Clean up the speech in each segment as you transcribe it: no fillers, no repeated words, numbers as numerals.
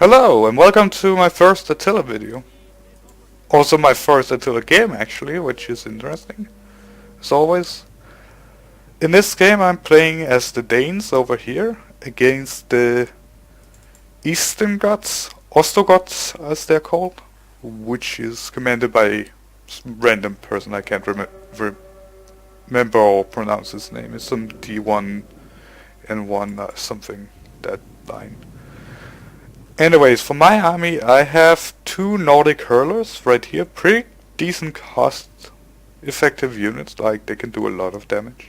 Hello, and welcome to my first Attila video. Also my first Attila game actually, which is interesting, as always. In this game I'm playing as the Danes over here, against the Eastern Goths, Ostrogoths as they're called, which is commanded by some random person I can't remember or pronounce his name. It's some D1 and 1 something, that line. Anyways, for my army I have two Nordic hurlers right here, pretty decent cost effective units, like they can do a lot of damage.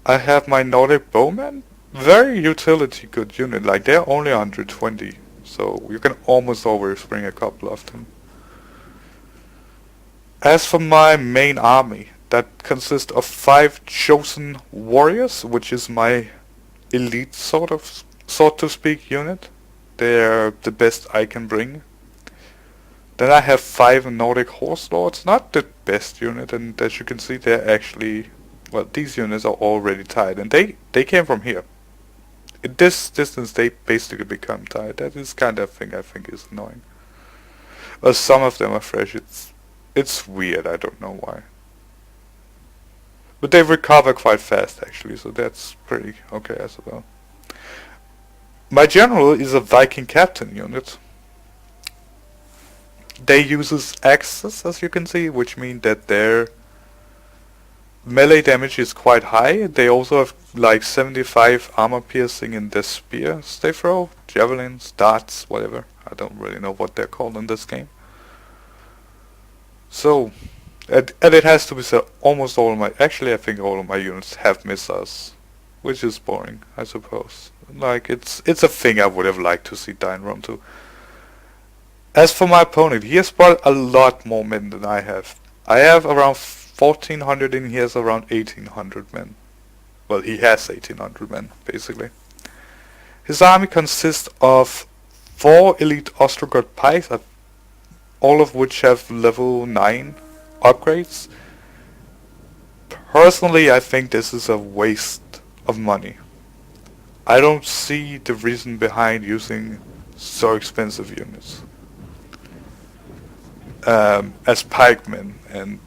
I have my Nordic bowmen, very utility good unit, like they're only 120, so you can almost always bring a couple of them. As for my main army, that consists of 5 chosen warriors, which is my elite sort to speak unit. They're the best I can bring. Then I have 5 Nordic Horse Lords, not the best unit, and as you can see they're actually, well, these units are already tied, and they came from here. In this distance they basically become tied. That is kind of thing I think is annoying. Well, some of them are fresh, it's weird, I don't know why. But they recover quite fast actually, so that's pretty okay as well. My general is a Viking captain unit. They uses axes, as you can see, which means that their melee damage is quite high. They also have like 75 armor piercing in their spears they throw, javelins, darts, whatever. I don't really know what they're called in this game. So, and it has to be said, almost all of my, actually I think all of my units have missiles, which is boring, I suppose. Like, it's a thing I would have liked to see die in Rome too. As for my opponent, he has brought a lot more men than I have. I have around 1400 and he has around 1800 men. Well, he has 1800 men, basically. His army consists of 4 elite Ostrogoth pikes, all of which have level 9 upgrades. Personally, I think this is a waste of money. I don't see the reason behind using so expensive units as pikemen, and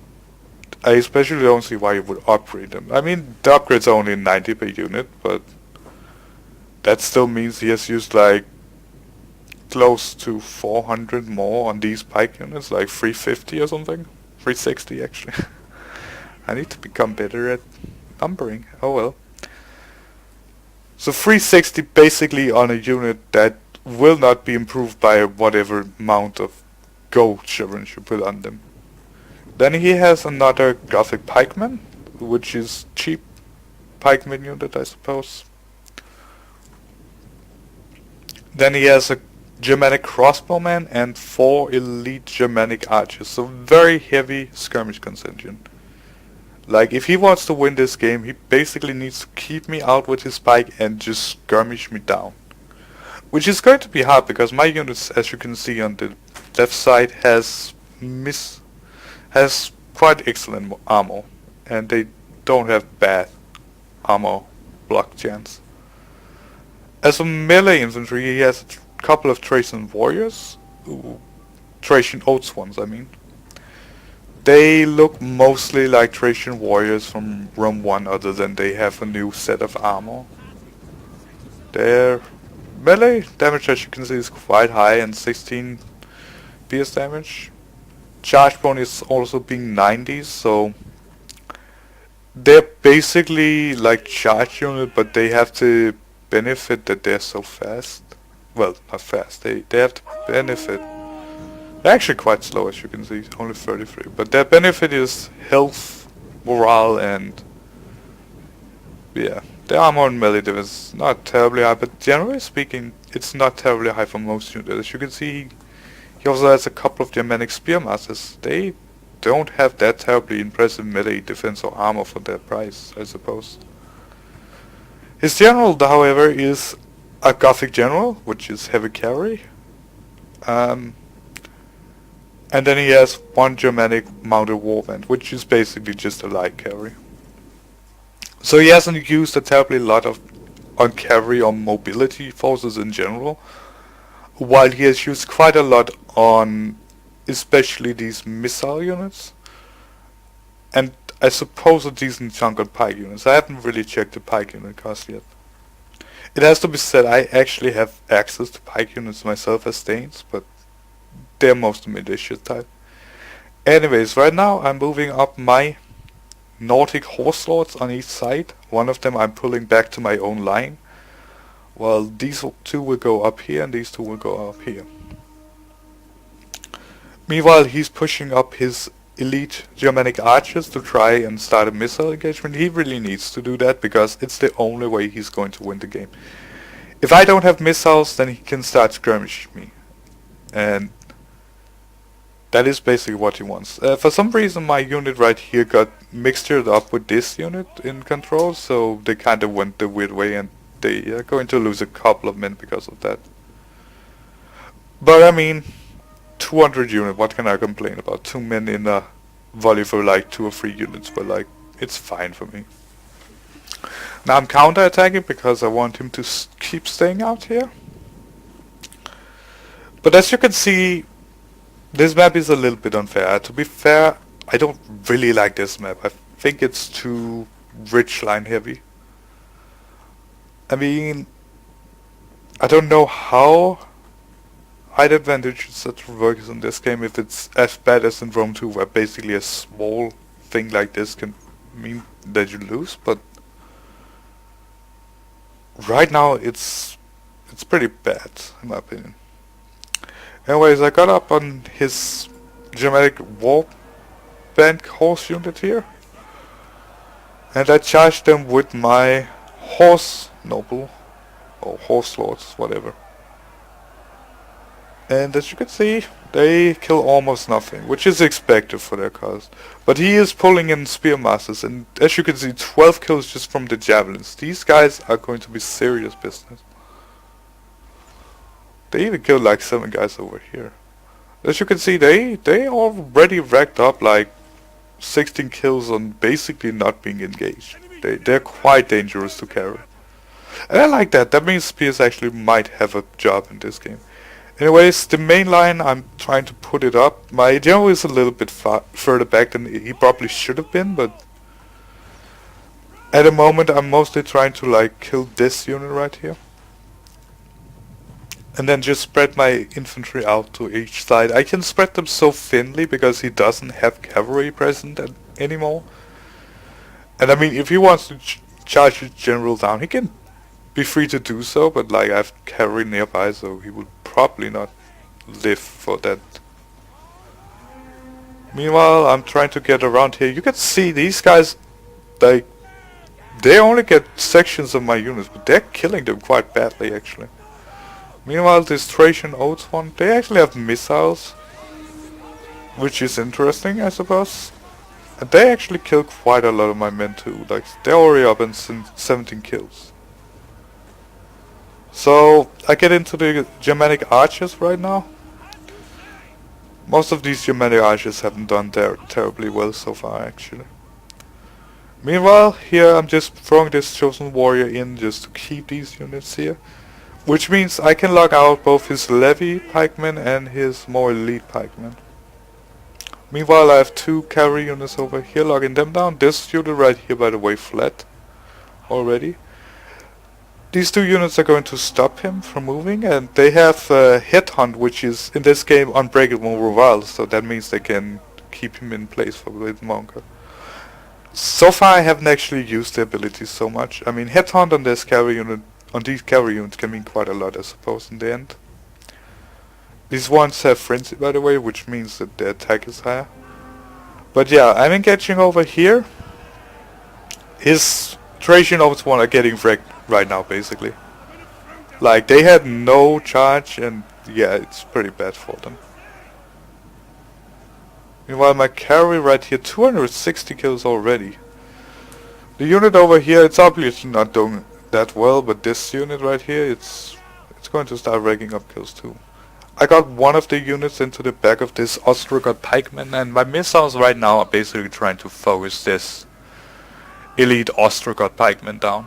I especially don't see why you would upgrade them. I mean, the upgrade's only 90 per unit, but that still means he has used like close to 400 more on these pike units, like 350 or something. 360 actually. I need to become better at numbering. Oh well. So 360 basically on a unit that will not be improved by whatever amount of gold children you put on them. Then he has another Gothic pikeman, which is cheap pikeman unit, I suppose. Then he has a Germanic crossbowman and 4 elite Germanic archers, so very heavy skirmish contingent. Like, if he wants to win this game, he basically needs to keep me out with his pike and just skirmish me down. Which is going to be hard, because my units, as you can see on the left side, has quite excellent armor, and they don't have bad armor block chance. As for melee infantry, he has a couple of Thracian warriors, Thracian oaths ones, I mean. They look mostly like Thracian warriors from Rome 1, other than they have a new set of armor. Their melee damage, as you can see, is quite high, and 16 pierce damage. Charge bonus also being 90, so they're basically like charge unit, but they have the benefit that they're so fast. Well, not fast, they have the benefit. They're actually quite slow, as you can see, only 33. But their benefit is health, morale, and yeah, their armor and melee defense is not terribly high, but generally speaking, it's not terribly high for most units. As you can see, he also has a couple of Germanic spearmasters. They don't have that terribly impressive melee defense or armor for their price, I suppose. His general, however, is a Gothic general, which is heavy cavalry. And then he has 1 Germanic mounted warband, which is basically just a light cavalry. So he hasn't used a terribly lot on cavalry or mobility forces in general. while he has used quite a lot on especially these missile units, and I suppose a decent chunk on pike units. I haven't really checked the pike unit cost yet. It has to be said, I actually have access to pike units myself as Danes, but they're mostly militia type. Anyways, right now I'm moving up my Nordic horse lords on each side. One of them I'm pulling back to my own line, while these two will go up here and these two will go up here. Meanwhile, he's pushing up his elite Germanic archers to try and start a missile engagement. He really needs to do that because it's the only way he's going to win the game. If I don't have missiles, then he can start skirmishing me, and that is basically what he wants. For some reason my unit right here got mixtured up with this unit in control, so they kind of went the weird way, and they are going to lose a couple of men because of that. But I mean, 200 unit, what can I complain about? 2 men in a volley for like 2 or 3 units, but like, it's fine for me. Now I'm counter-attacking because I want him to keep staying out here. But as you can see, this map is a little bit unfair. To be fair, I don't really like this map. I think it's too ridgeline heavy. I mean, I don't know how height advantage such works in this game if it's as bad as in Rome 2, where basically a small thing like this can mean that you lose, but right now it's pretty bad in my opinion. Anyways, I got up on his Germanic war band horse unit here, and I charged them with my horse noble, or horse lords, whatever. And as you can see, they kill almost nothing, which is expected for their cause. But he is pulling in spearmasters, and as you can see, 12 kills just from the javelins. These guys are going to be serious business. They even killed like 7 guys over here. As you can see, they already racked up like 16 kills on basically not being engaged. They're quite dangerous to carry. And I like that. That means spears actually might have a job in this game. Anyways, the main line, I'm trying to put it up. My general is a little bit further back than he probably should have been, but at the moment I'm mostly trying to like kill this unit right here. And then just spread my infantry out to each side. I can spread them so thinly because he doesn't have cavalry present anymore. And I mean, if he wants to charge his general down, he can be free to do so, but like I have cavalry nearby, so he will probably not live for that. Meanwhile, I'm trying to get around here. You can see these guys, like, they only get sections of my units, but they're killing them quite badly actually. Meanwhile, this Thracian Oaths one, they actually have missiles, which is interesting, I suppose. And they actually kill quite a lot of my men too. Like, they're already up in 17 kills. So, I get into the Germanic archers right now. Most of these Germanic archers haven't done terribly well so far, actually. Meanwhile, here I'm just throwing this chosen warrior in just to keep these units here. Which means I can lock out both his levy pikemen and his more elite pikemen. Meanwhile, I have 2 cavalry units over here locking them down. This unit right here, by the way, fled already. These 2 units are going to stop him from moving, and they have Headhunt, which is in this game Unbreakable Revival, so that means they can keep him in place for a bit longer. So far I haven't actually used the abilities so much. I mean, Headhunt on this cavalry unit, on these cavalry units, can mean quite a lot, I suppose, in the end. These ones have Frenzy, by the way, which means that their attack is higher. But yeah, I'm engaging over here. His Thracian Oaths one are getting wrecked right now, basically. Like, they had no charge, and yeah, it's pretty bad for them. Meanwhile, my cavalry right here, 260 kills already. The unit over here, it's obviously not doing that well, but this unit right here, it's going to start racking up kills too. I got one of the units into the back of this Ostrogoth pikeman, and my missiles right now are basically trying to focus this elite Ostrogoth pikeman down.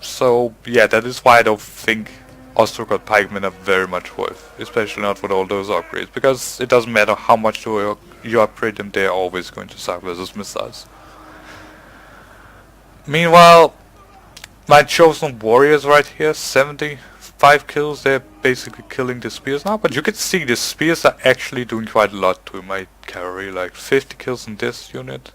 So yeah, that is why I don't think Ostrogoth pikemen are very much worth, especially not with all those upgrades, because it doesn't matter how much you upgrade them, they're always going to suck versus missiles. Meanwhile, my chosen warriors right here, 75 kills, they're basically killing the spears now, but you can see the spears are actually doing quite a lot to my cavalry, like 50 kills in this unit.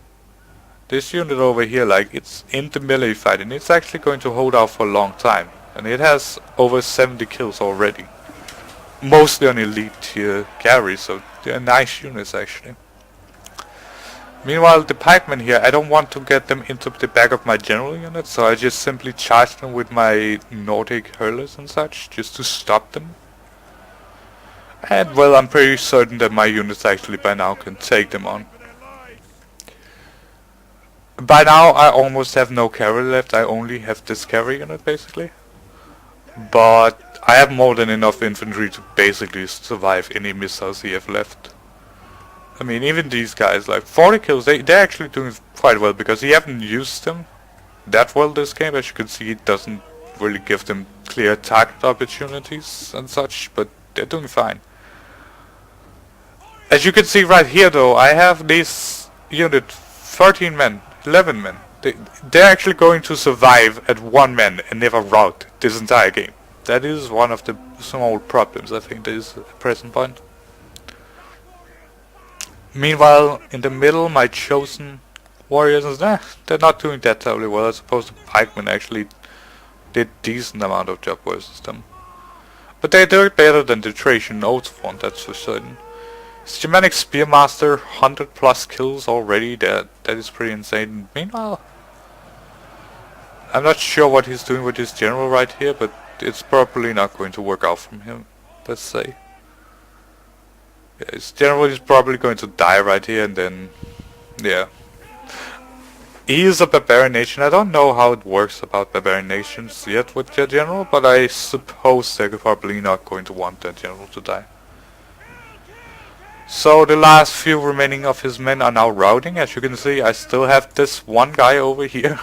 This unit over here, like, it's in the melee fight and it's actually going to hold out for a long time. And it has over 70 kills already. Mostly on elite tier carry, so they're nice units actually. Meanwhile, the pikemen here, I don't want to get them into the back of my general unit, so I just simply charge them with my Nordic hurlers and such, just to stop them. And well, I'm pretty certain that my units actually by now can take them on. By now I almost have no cavalry left, I only have this cavalry unit basically. But I have more than enough infantry to basically survive any missiles he have left. I mean, even these guys, like 40 kills, they're actually doing quite well because he haven't used them that well this game. As you can see, it doesn't really give them clear target opportunities and such, but they're doing fine. As you can see right here though, I have this unit 13 men, 11 men. They're actually going to survive at 1 man and never rout this entire game. That is one of the small problems I think there is at the present point. Meanwhile, in the middle, my chosen warriors, they're not doing that terribly well. I suppose the pikemen actually did decent amount of job versus them. But they do it better than the Thracian Oath one, that's for certain. Germanic Spearmaster, 100 plus kills already, that is pretty insane. Meanwhile, I'm not sure what he's doing with his general right here, but it's probably not going to work out from him, let's say. Yeah, his general is probably going to die right here, and then, yeah. He is a barbarian nation. I don't know how it works about barbarian nations yet with their general, but I suppose they're probably not going to want their general to die. So the last few remaining of his men are now routing. As you can see, I still have this one guy over here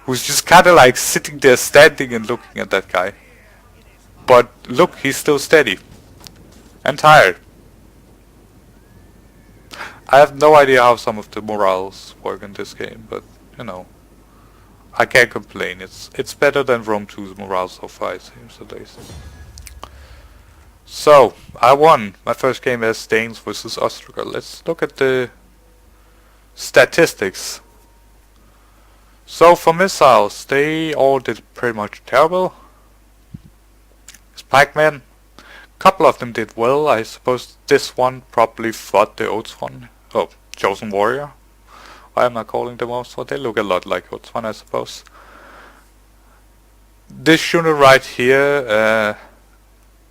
who's just kinda like sitting there standing and looking at that guy. But look, he's still steady. And tired. I have no idea how some of the morals work in this game, but you know, I can't complain. It's better than Rome 2's morale so far, it seems at least. So, I won my first game as Danes versus Ostrogoth. Let's look at the statistics. So for missiles, they all did pretty much terrible. Pikemen, a couple of them did well. I suppose this one probably fought the Oath one. Oh, Chosen Warrior. Why am I calling them Oath one? They look a lot like Oath one, I suppose. This unit right here,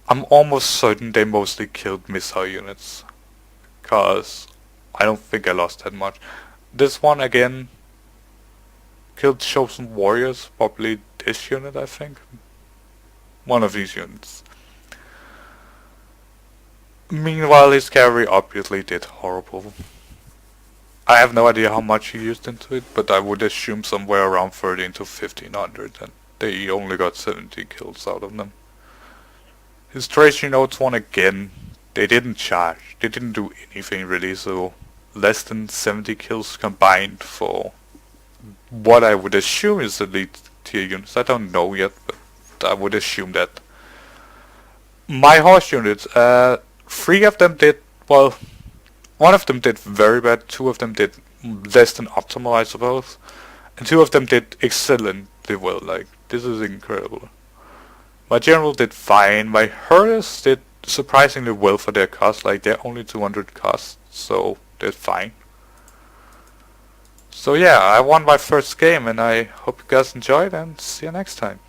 I'm almost certain they mostly killed missile units. Cause I don't think I lost that much. This one again killed Chosen Warriors, probably this unit I think. One of these units. Meanwhile his cavalry obviously did horrible. I have no idea how much he used into it, but I would assume somewhere around 13 to 1500, and they only got 70 kills out of them. His Thracian Oath one again, they didn't charge, they didn't do anything really, so less than 70 kills combined for what I would assume is elite tier units. I don't know yet, but I would assume that. My horse units, 3 of them did, well, 1 of them did very bad, 2 of them did less than optimal I suppose, and 2 of them did excellently well, like, this is incredible. My general did fine, my herders did surprisingly well for their cost, like they're only 200 cost, so they're fine. So yeah, I won my first game and I hope you guys enjoyed and see you next time.